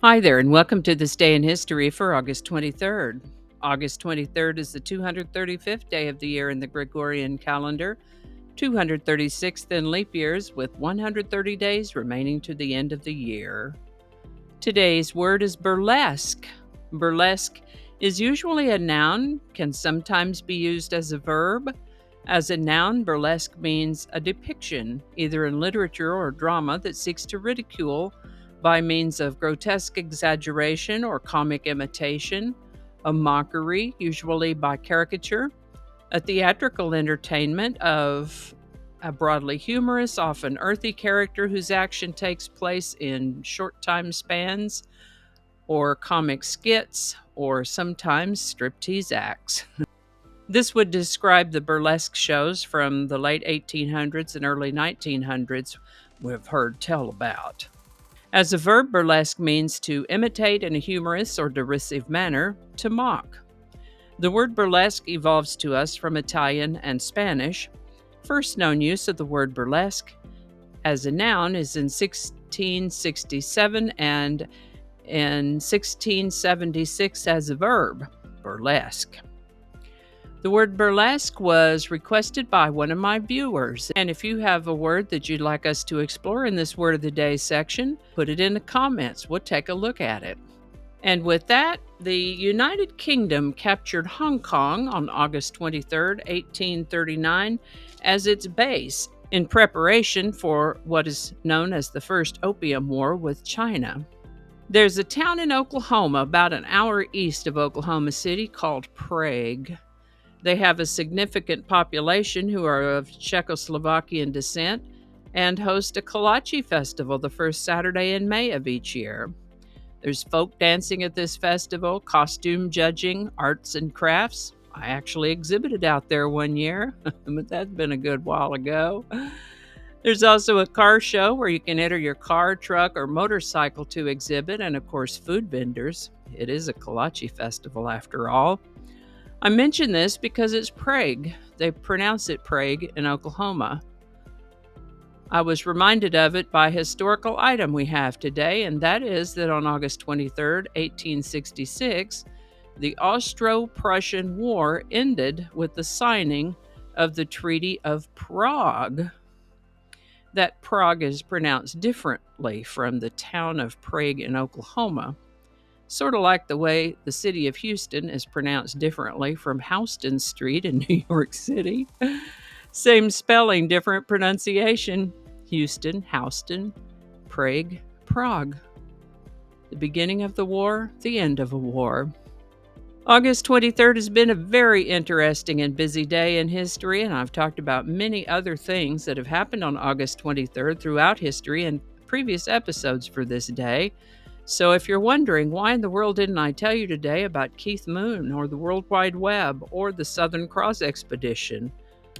Hi there, and welcome to this day in history for August 23rd. August 23rd is the 235th day of the year in the Gregorian calendar, 236th in leap years, with 130 days remaining to the end of the year. Today's word is burlesque. Burlesque is usually a noun, can sometimes be used as a verb. As a noun, burlesque means a depiction, either in literature or drama, that seeks to ridicule by means of grotesque exaggeration or comic imitation, a mockery, usually by caricature, a theatrical entertainment of a broadly humorous, often earthy character whose action takes place in short time spans, or comic skits, or sometimes striptease acts. This would describe the burlesque shows from the late 1800s and early 1900s we've heard tell about. As a verb, burlesque means to imitate in a humorous or derisive manner, to mock. The word burlesque evolves to us from Italian and Spanish. First known use of the word burlesque as a noun is in 1667 and in 1676 as a verb, burlesque. The word burlesque was requested by one of my viewers, and if you have a word that you'd like us to explore in this Word of the Day section, put it in the comments. We'll take a look at it. And with that, the United Kingdom captured Hong Kong on August 23, 1839, as its base in preparation for what is known as the First Opium War with China. There's a town in Oklahoma about an hour east of Oklahoma City called Prague. They have a significant population who are of Czechoslovakian descent and host a kolache festival the first Saturday in May of each year. There's folk dancing at this festival, costume judging, arts and crafts. I actually exhibited out there one year, but that's been a good while ago. There's also a car show where you can enter your car, truck, or motorcycle to exhibit, and of course, food vendors. It is a kolache festival after all. I mention this because it's Prague. They pronounce it Prague in Oklahoma. I was reminded of it by a historical item we have today, and that is that on August 23rd, 1866, the Austro-Prussian War ended with the signing of the Treaty of Prague. That Prague is pronounced differently from the town of Prague in Oklahoma, sort of like the way the city of Houston is pronounced differently from Houston Street in New York City. Same spelling, different pronunciation. Houston, Houston, Prague, Prague. The beginning of the war, the end of a war. August 23rd has been a very interesting and busy day in history, and I've talked about many other things that have happened on August 23rd throughout history in previous episodes for this day. So if you're wondering, why in the world didn't I tell you today about Keith Moon or the World Wide Web or the Southern Cross Expedition?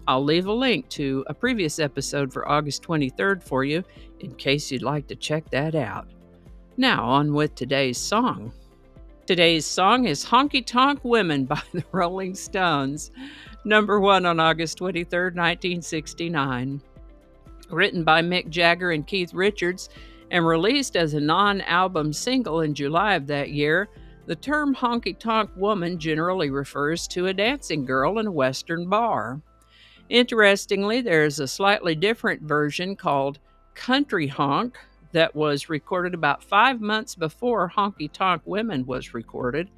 I'll leave a link to a previous episode for August 23rd for you in case you'd like to check that out. Now on with today's song. Today's song is Honky Tonk Women by the Rolling Stones, number 1 on August 23rd, 1969. Written by Mick Jagger and Keith Richards and released as a non-album single in July of that year, the term honky tonk woman generally refers to a dancing girl in a Western bar. Interestingly, there's a slightly different version called Country Honk that was recorded about 5 months before Honky Tonk Women was recorded,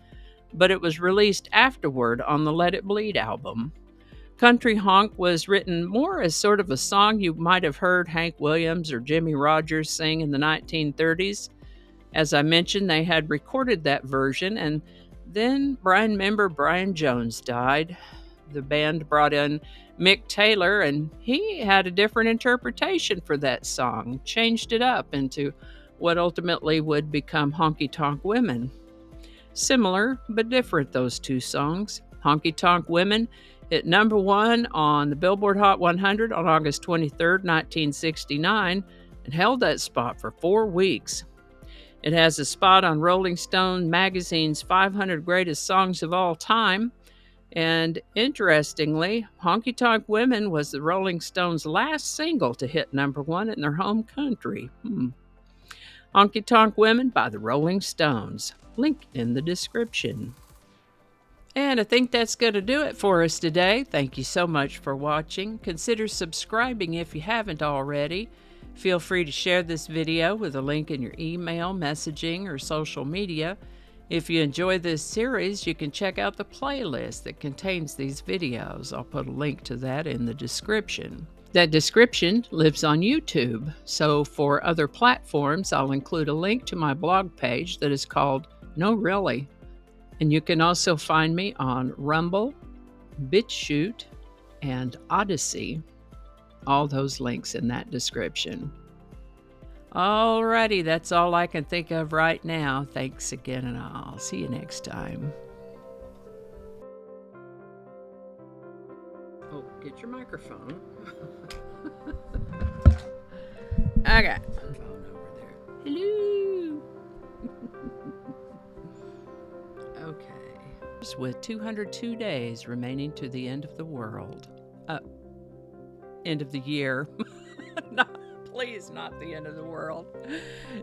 but it was released afterward on the Let It Bleed album. Country Honk was written more as sort of a song you might have heard Hank Williams or Jimmy Rogers sing in the 1930s. As I mentioned, they had recorded that version, and then member Brian Jones died. The band brought in Mick Taylor, and he had a different interpretation for that song, changed it up into what ultimately would become Honky Tonk Women. Similar but different, those two songs. Honky Tonk Women hit number 1 on the Billboard Hot 100 on August 23, 1969, and held that spot for 4 weeks. It has a spot on Rolling Stone magazine's 500 Greatest Songs of All Time, and interestingly, Honky Tonk Women was the Rolling Stones' last single to hit number 1 in their home country. Honky Tonk Women by the Rolling Stones. Link in the description. And I think that's going to do it for us today. Thank you so much for watching. Consider subscribing if you haven't already. Feel free to share this video with a link in your email, messaging, or social media. If you enjoy this series, you can check out the playlist that contains these videos. I'll put a link to that in the description. That description lives on YouTube, so for other platforms, I'll include a link to my blog page that is called No Really. And you can also find me on Rumble, BitChute, and Odyssey. All those links in that description. Alrighty, that's all I can think of right now. Thanks again, and I'll see you next time. Oh, get your microphone. Okay. Phone over there. Hello. Okay. With 202 days remaining to the end of the world. End of the year. Please, not the end of the world.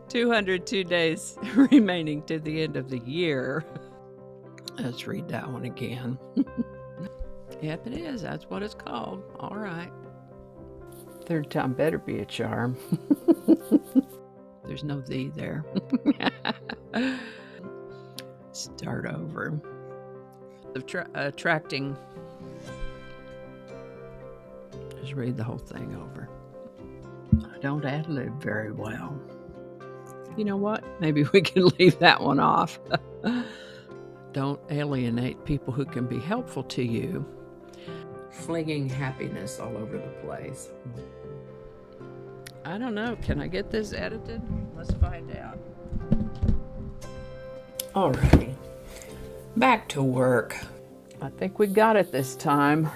202 days remaining to the end of the year. Let's read that one again. Yep, it is. That's what it's called. All right. Third time better be a charm. There's no "the" there. Start over. Attracting. Just read the whole thing over. I don't ad-lib very well. You know what? Maybe we can leave that one off. Don't alienate people who can be helpful to you. Flinging happiness all over the place. I don't know. Can I get this edited? Let's find out. Alrighty. Back to work. I think we got it this time.